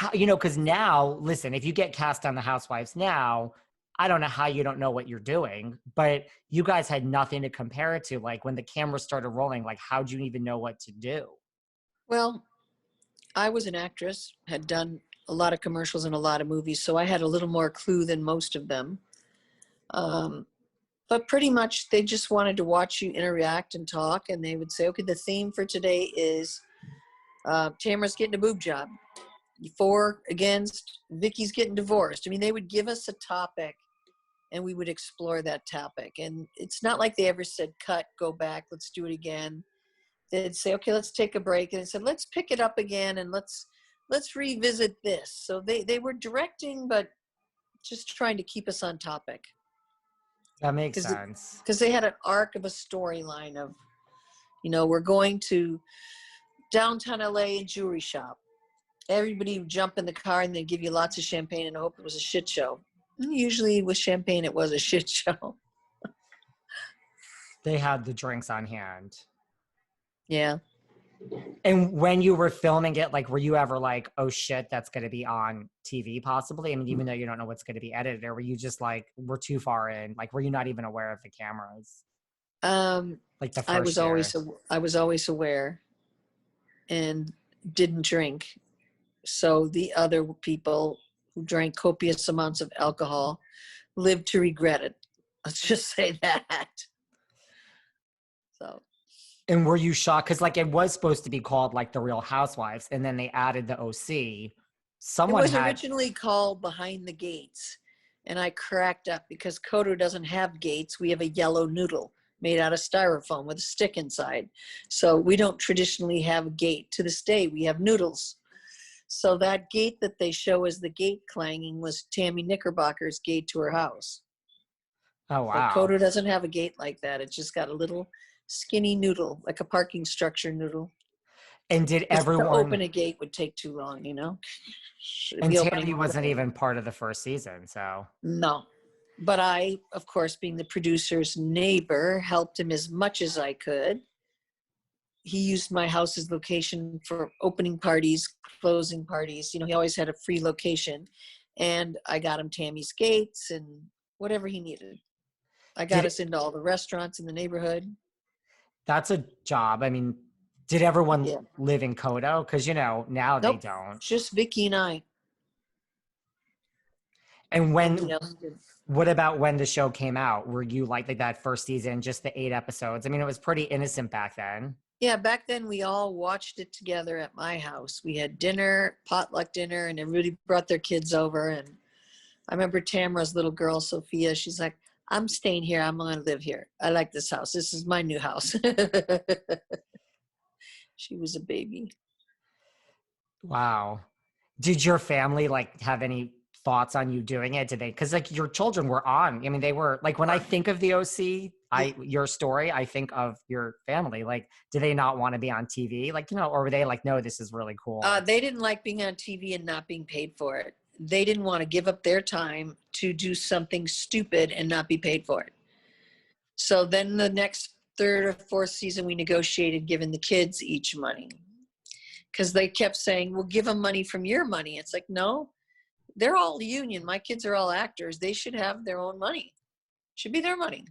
how, you know, because now, listen, if you get cast on the Housewives now, I don't know how you don't know what you're doing, but you guys had nothing to compare it to. Like when the camera started rolling, like how'd you even know what to do? Well, I was an actress, had done a lot of commercials and a lot of movies, so I had a little more clue than most of them. But pretty much they just wanted to watch you interact and talk, and they would say, okay, the theme for today is Tamra's getting a boob job. For, against, Vicki's getting divorced. I mean, they would give us a topic and we would explore that topic. And it's not like they ever said, cut, go back, let's do it again. They'd say, okay, let's take a break. And they said, let's pick it up again and let's revisit this. So they were directing, but just trying to keep us on topic. That makes sense. Because they had an arc of a storyline of, you know, we're going to downtown LA and jewelry shop. Everybody would jump in the car and they'd give you lots of champagne and hope it was a shit show. And usually with champagne, it was a shit show. They had the drinks on hand. Yeah. And when you were filming it, like, were you ever like, oh shit, that's going to be on TV possibly? I mean, even though you don't know what's going to be edited, or were you just like, we're too far in? Like, were you not even aware of the cameras? Like the first I was always aware and didn't drink. So the other people who drank copious amounts of alcohol lived to regret it. Let's just say that. So. And were you shocked? Because like it was supposed to be called like The Real Housewives, and then they added the OC. It was originally called Behind the Gates, and I cracked up because Coto doesn't have gates. We have a yellow noodle made out of styrofoam with a stick inside. So we don't traditionally have a gate. To this day, we have noodles. So that gate that they show as the gate clanging was Tammy Knickerbocker's gate to her house. Oh, wow. But Coto doesn't have a gate like that. It's just got a little skinny noodle, like a parking structure noodle. And did everyone... To open a gate would take too long, you know? And Tammy wasn't even part of the first season, so... No. But I, of course, being the producer's neighbor, helped him as much as I could. He used my house as location for opening parties, closing parties. You know, he always had a free location. And I got him Tammy's gates and whatever he needed. I got us into all the restaurants in the neighborhood. That's a job. I mean, did everyone live in Coto? Because, you know, now they don't. Just Vicki and I. And what about when the show came out? Were you like that first season, just the 8 episodes? I mean, it was pretty innocent back then. Yeah, back then we all watched it together at my house. We had dinner, potluck dinner, and everybody brought their kids over. And I remember Tamra's little girl, Sophia, she's like, I'm staying here. I'm going to live here. I like this house. This is my new house. She was a baby. Wow. Did your family like have any thoughts on you doing it? Did they, because like your children were on, I mean, they were like, when I think of the OC, your story, I think of your family. Like, do they not want to be on TV? Like, you know, or were they like, no, this is really cool? They didn't like being on TV and not being paid for it. They didn't want to give up their time to do something stupid and not be paid for it. So then the next 3rd or 4th season, we negotiated giving the kids each money. Because they kept saying, well, give them money from your money. It's like, no, they're all union. My kids are all actors. They should have their own money. Should be their money.